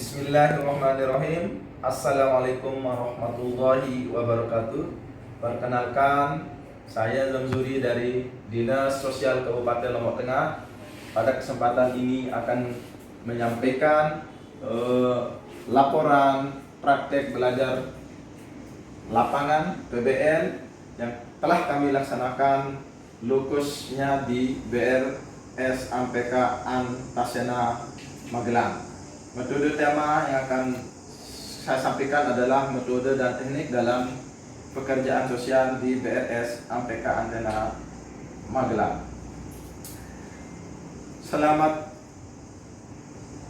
Bismillahirrahmanirrahim. Assalamualaikum warahmatullahi wabarakatuh. Perkenalkan, saya Zamzuri dari Dinas Sosial Kabupaten Lombok Tengah. Pada kesempatan ini akan menyampaikan laporan praktek belajar lapangan PBL yang telah kami laksanakan lokusnya di BRS AMPK Antasena Magelang. Metode tema yang akan saya sampaikan adalah metode dan teknik dalam pekerjaan sosial di BRS AMPK Antasena Magelang. Selamat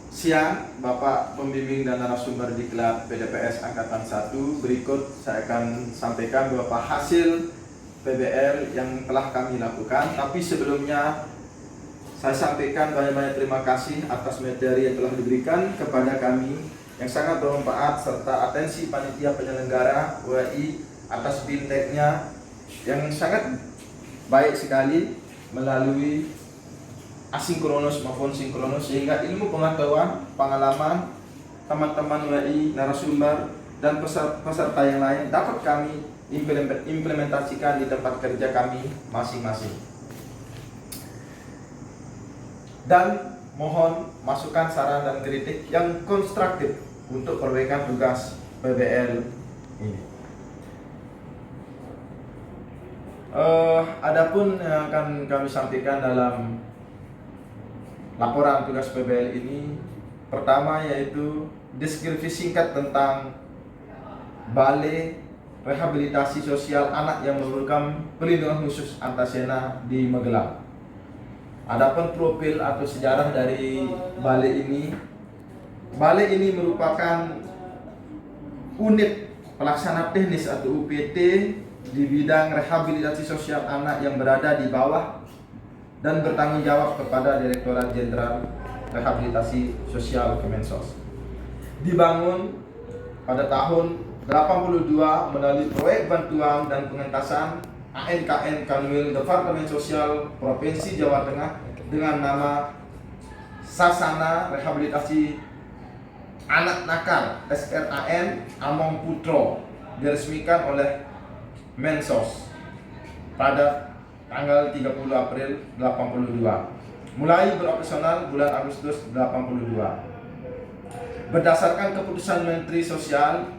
siang Bapak Pembimbing dan narasumber di Klub PDPS Angkatan 1. Berikut saya akan sampaikan beberapa hasil PBL yang telah kami lakukan. Tapi sebelumnya saya sampaikan banyak-banyak terima kasih atas materi yang telah diberikan kepada kami yang sangat bermanfaat, serta atensi panitia penyelenggara UAI atas bintangnya yang sangat baik sekali melalui asinkronus maupun sinkronus, sehingga ilmu pengetahuan, pengalaman teman-teman UAI, narasumber dan peserta yang lain dapat kami implementasikan di tempat kerja kami masing-masing. Dan mohon masukan, saran dan kritik yang konstruktif untuk perbaikan tugas PBL ini. Adapun yang akan kami sampaikan dalam laporan tugas PBL ini, pertama yaitu deskripsi singkat tentang Balai Rehabilitasi Sosial Anak yang memerlukan perlindungan khusus Antasena di Magelang. Adapun profil atau sejarah dari balai ini merupakan unit pelaksana teknis atau UPT di bidang rehabilitasi sosial anak yang berada di bawah dan bertanggung jawab kepada Direktorat Jenderal Rehabilitasi Sosial Kemensos. Dibangun pada tahun 82 melalui proyek bantuan dan pengentasan ANKN Kanwil Departemen Sosial Provinsi Jawa Tengah dengan nama Sasana Rehabilitasi Anak Nakal SRAN Among Putro, diresmikan oleh Mensos pada tanggal 30 April 82. Mulai beroperasional bulan Agustus 82. Berdasarkan keputusan Menteri Sosial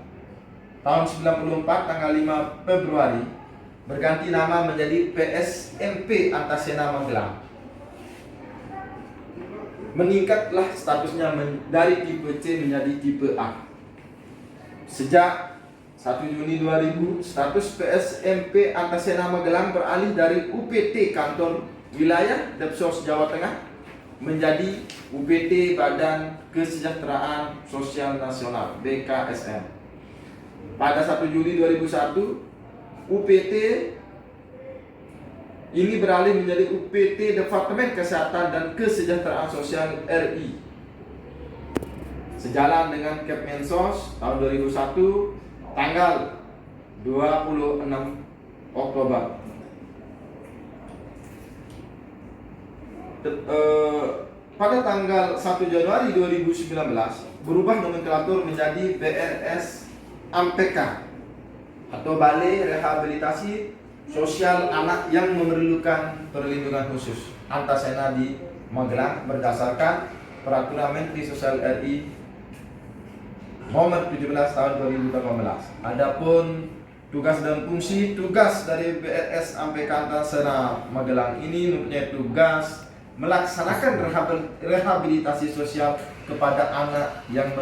tahun 94 tanggal 5 Februari berganti nama menjadi PSMP Antasena Magelang. Meningkatlah statusnya dari tipe C menjadi tipe A. Sejak 1 Juni 2000, status PSMP Antasena Magelang beralih dari UPT Kantor Wilayah Depsos Jawa Tengah menjadi UPT Badan Kesejahteraan Sosial Nasional BKSN. Pada 1 Juli 2001, UPT ini beralih menjadi UPT Departemen Kesehatan dan Kesejahteraan Sosial RI. Sejalan dengan Kepmensos tahun 2001 tanggal 26 Oktober. Pada tanggal 1 Januari 2019 berubah nomenklatur menjadi BRS AMPK atau Balai Rehabilitasi Sosial Anak yang memerlukan perlindungan khusus Antasena di Magelang berdasarkan Peraturan Menteri Sosial RI Nomor 17 tahun 2018. Adapun tugas dan fungsi tugas dari BRS AMPK Antasena Magelang ini mempunyai tugas melaksanakan rehabilitasi sosial kepada anak yang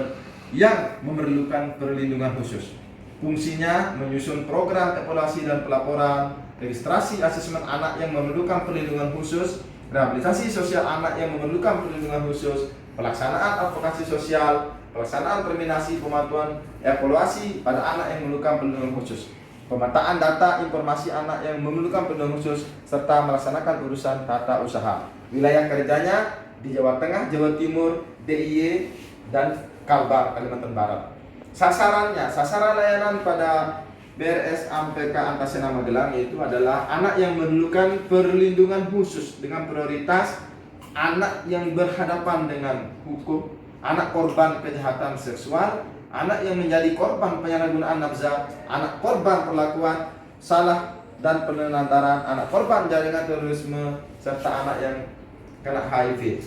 memerlukan perlindungan khusus. Fungsinya menyusun program evaluasi dan pelaporan, registrasi asesmen anak yang memerlukan perlindungan khusus, rehabilitasi sosial anak yang memerlukan perlindungan khusus, pelaksanaan advokasi sosial, pelaksanaan terminasi pemantauan evaluasi pada anak yang memerlukan perlindungan khusus, pemetaan data informasi anak yang memerlukan perlindungan khusus, serta melaksanakan urusan tata usaha. Wilayah kerjanya di Jawa Tengah, Jawa Timur, DIY, dan Kalbar, Kalimantan Barat. Sasaran layanan pada BRS AMPK Antasena Magelang yaitu adalah anak yang memerlukan perlindungan khusus dengan prioritas anak yang berhadapan dengan hukum, anak korban kejahatan seksual, anak yang menjadi korban penyalahgunaan nafsa, anak korban perlakuan salah dan penelantaran, anak korban jaringan terorisme, serta anak yang kena HIV.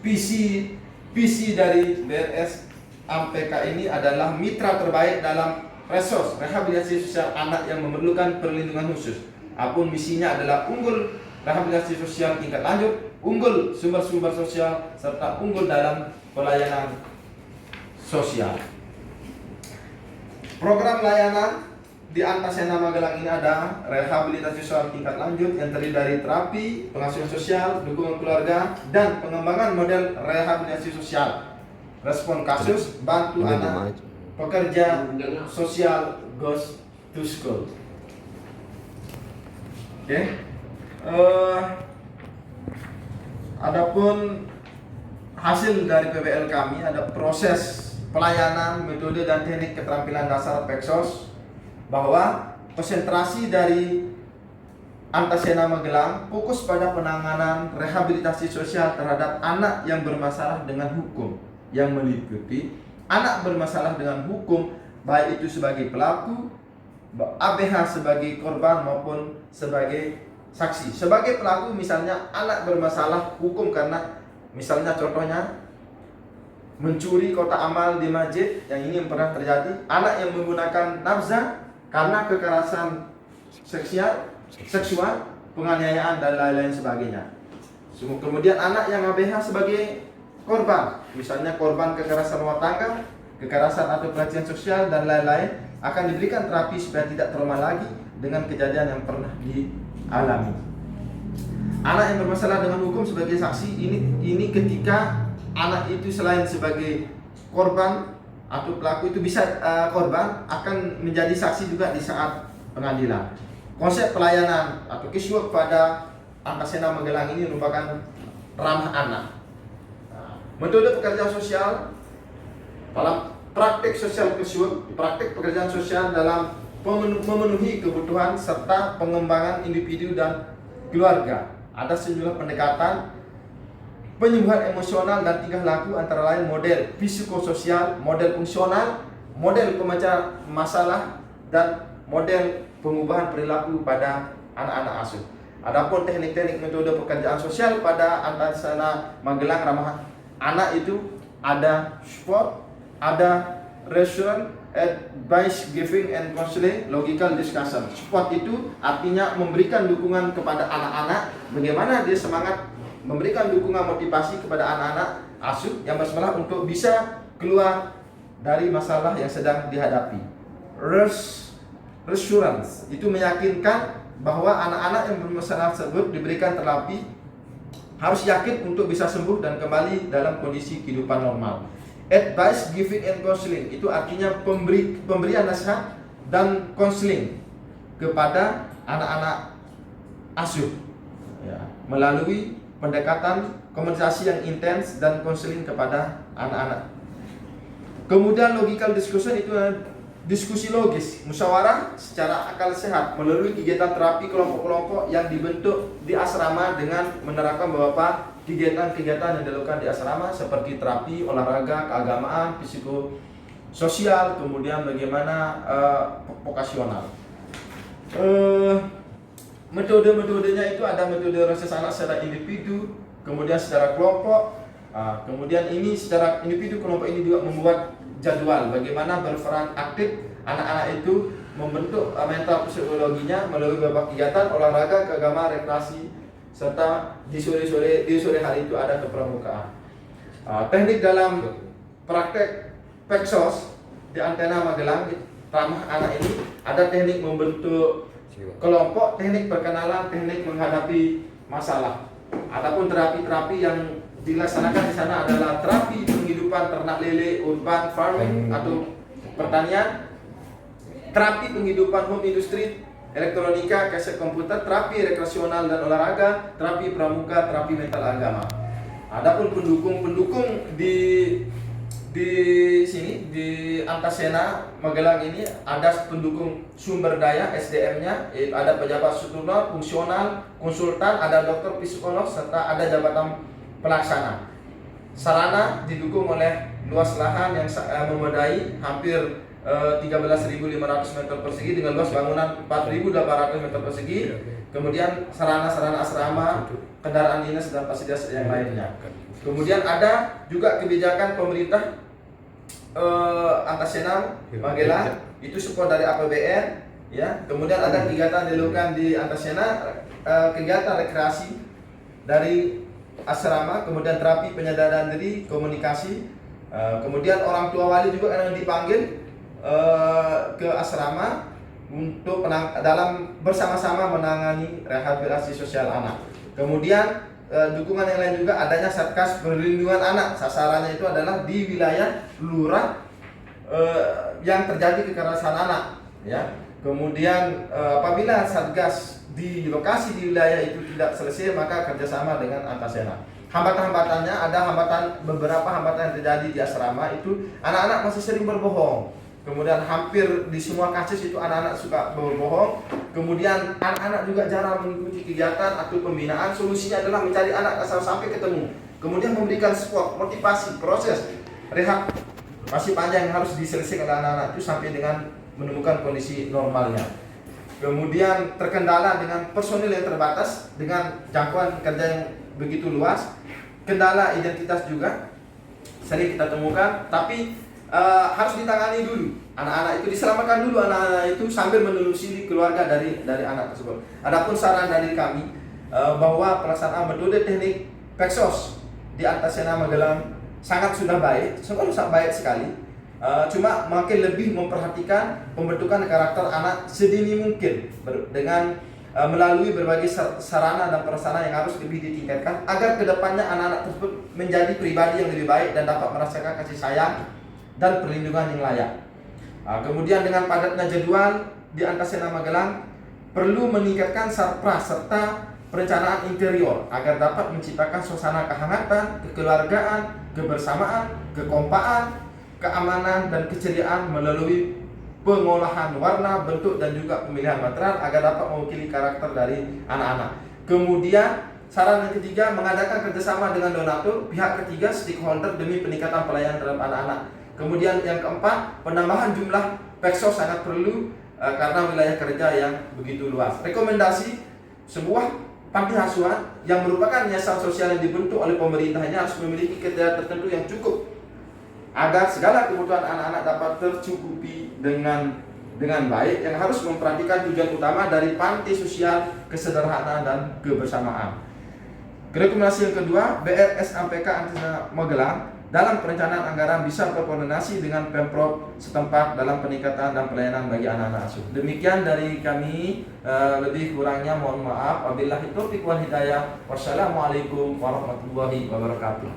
PC dari BRS AMPK ini adalah mitra terbaik dalam resos rehabilitasi sosial anak yang memerlukan perlindungan khusus. Apun misinya adalah unggul rehabilitasi sosial tingkat lanjut, unggul sumber-sumber sosial, serta unggul dalam pelayanan sosial. Program layanan di Antasena Magelang ini ada rehabilitasi sosial tingkat lanjut yang terdiri dari terapi, pengasuhan sosial, dukungan keluarga, dan pengembangan model rehabilitasi sosial. Respon kasus, bantu anak pekerja sosial goes to school. Oke. Adapun hasil dari PBL kami ada proses pelayanan, metode dan teknik keterampilan dasar Peksos, bahwa konsentrasi dari Antasena Magelang fokus pada penanganan rehabilitasi sosial terhadap anak yang bermasalah dengan hukum, yang meliputi anak bermasalah dengan hukum baik itu sebagai pelaku, ABH sebagai korban maupun sebagai saksi. Sebagai pelaku misalnya anak bermasalah hukum karena misalnya contohnya mencuri kotak amal di masjid, yang ini yang pernah terjadi, anak yang menggunakan nafsa karena kekerasan seksual, penganiayaan dan lain-lain sebagainya. Kemudian anak yang ABH sebagai korban, misalnya korban kekerasan rumah tangga, kekerasan atau pelecehan sosial dan lain-lain, akan diberikan terapi supaya tidak trauma lagi dengan kejadian yang pernah dialami. Anak yang bermasalah dengan hukum sebagai saksi, ini ketika anak itu selain sebagai korban atau pelaku itu bisa korban, akan menjadi saksi juga di saat pengadilan. Konsep pelayanan atau casework pada Antasena Magelang ini merupakan ramah anak. Metode pekerjaan sosial dalam praktik sosial casework, praktik pekerjaan sosial dalam memenuhi kebutuhan serta pengembangan individu dan keluarga. Ada sejumlah pendekatan penyembuhan emosional dan tingkah laku, antara lain model psikososial, model fungsional, model pemecah masalah, dan model pengubahan perilaku pada anak-anak asuh. Adapun teknik-teknik metode pekerjaan sosial pada Antasena Magelang ramah anak itu ada support, ada reassurance, advice giving and counseling, logical discussion. Support itu artinya memberikan dukungan kepada anak-anak, bagaimana dia semangat, memberikan dukungan motivasi kepada anak-anak asuh yang bersemangat untuk bisa keluar dari masalah yang sedang dihadapi. Reassurance itu meyakinkan bahwa anak-anak yang bermasalah tersebut diberikan terapi, harus yakin untuk bisa sembuh dan kembali dalam kondisi kehidupan normal. Advice giving and counseling itu artinya pemberian nasihat dan counseling kepada anak-anak asuh ya, melalui pendekatan komunikasi yang intens dan konseling kepada anak-anak. Kemudian logical discussion itu diskusi logis, musyawarah secara akal sehat melalui kegiatan terapi kelompok-kelompok yang dibentuk di asrama dengan menerapkan beberapa kegiatan-kegiatan yang dilakukan di asrama seperti terapi, olahraga, keagamaan, psikososial, kemudian bagaimana vokasional. Metode-metodenya itu ada metode proses anak secara individu, kemudian secara kelompok, kemudian ini secara individu, kelompok ini juga membuat jadwal bagaimana berperan aktif anak-anak itu membentuk mental psikologinya melalui beberapa kegiatan olahraga, keagamaan, rekreasi, serta di sore hari itu ada kepramukaan. Teknik dalam praktek Peksos di Antasena Magelang ramah anak ini ada teknik membentuk kelompok, teknik perkenalan, teknik menghadapi masalah. Adapun terapi-terapi yang dilaksanakan di sana adalah terapi penghidupan ternak lele, urban farming atau pertanian, terapi penghidupan home industry, elektronika, kaset komputer, terapi rekreasional dan olahraga, terapi pramuka, terapi mental agama. Adapun pendukung di sini di Antasena Magelang ini ada pendukung sumber daya SDM-nya, ada pejabat struktural, fungsional, konsultan, ada dokter psikolog, serta ada jabatan pelaksana. sarana didukung oleh luas lahan yang memadai hampir 13.500 meter persegi dengan luas bangunan 4.800 meter persegi. Kemudian sarana-sarana asrama, kendaraan dinas dan fasilitas yang lainnya. Kemudian ada juga kebijakan pemerintah Antaseana Magelang, itu support dari APBN, ya. Kemudian ada kegiatan dilakukan di Antaseana, kegiatan rekreasi dari asrama, kemudian terapi penyadaran diri, komunikasi. Kemudian orang tua wali juga yang dipanggil ke asrama untuk dalam bersama-sama menangani rehabilitasi sosial anak. Kemudian dukungan yang lain juga adanya Satgas Perlindungan Anak. Sasarannya itu adalah di wilayah lurah yang terjadi kekerasan anak, ya. Kemudian apabila Satgas di lokasi di wilayah itu tidak selesai, maka kerjasama dengan Antaseana. Hambatan-hambatannya ada beberapa hambatan yang terjadi di asrama itu, anak-anak masih sering berbohong. Kemudian hampir di semua kasus itu anak-anak suka berbohong. Kemudian anak-anak juga jarang mengikuti kegiatan atau pembinaan. Solusinya adalah mencari anak asal sampai ketemu. Kemudian memberikan support, motivasi, proses rehab masih panjang yang harus diselesaikan oleh anak-anak itu sampai dengan menemukan kondisi normalnya. Kemudian terkendala dengan personil yang terbatas, dengan jangkauan kerja yang begitu luas. Kendala identitas juga sering kita temukan, tapi harus ditangani dulu. Anak-anak itu diselamatkan dulu, anak-anak itu sambil menelusuri keluarga dari anak tersebut. Adapun saran dari kami bahwa pelaksanaan metode teknik Peksos di Antaseana Magelang sudah baik sekali. Cuma makin lebih memperhatikan pembentukan karakter anak sedini mungkin dengan melalui berbagai sarana dan prasarana yang harus lebih ditingkatkan agar kedepannya anak-anak tersebut menjadi pribadi yang lebih baik dan dapat merasakan kasih sayang dan perlindungan yang layak. Kemudian dengan padatnya jadwal di Antaseana Magelang perlu meningkatkan sarpras serta perencanaan interior agar dapat menciptakan suasana kehangatan, kekeluargaan, kebersamaan, kekompakan, keamanan dan keceriaan melalui pengolahan warna, bentuk dan juga pemilihan material agar dapat mewakili karakter dari anak-anak. Kemudian saran yang ketiga, mengadakan kerjasama dengan donatur, pihak ketiga, stakeholder demi peningkatan pelayanan terhadap anak-anak. Kemudian yang keempat, penambahan jumlah Peksos sangat perlu karena wilayah kerja yang begitu luas. Rekomendasi, sebuah panti asuhan yang merupakan yayasan sosial yang dibentuk oleh pemerintah ini harus memiliki kriteria tertentu yang cukup agar segala kebutuhan anak-anak dapat tercukupi dengan baik, yang harus memperhatikan tujuan utama dari panti sosial, kesederhanaan dan kebersamaan. Rekomendasi yang kedua, BRS AMPK Antaseana Magelang dalam perencanaan anggaran bisa berkoordinasi dengan Pemprov setempat dalam peningkatan dan pelayanan bagi anak-anak asuh. Demikian dari kami, lebih kurangnya mohon maaf. Wabillahi taufiq wal hidayah. Wassalamualaikum warahmatullahi wabarakatuh.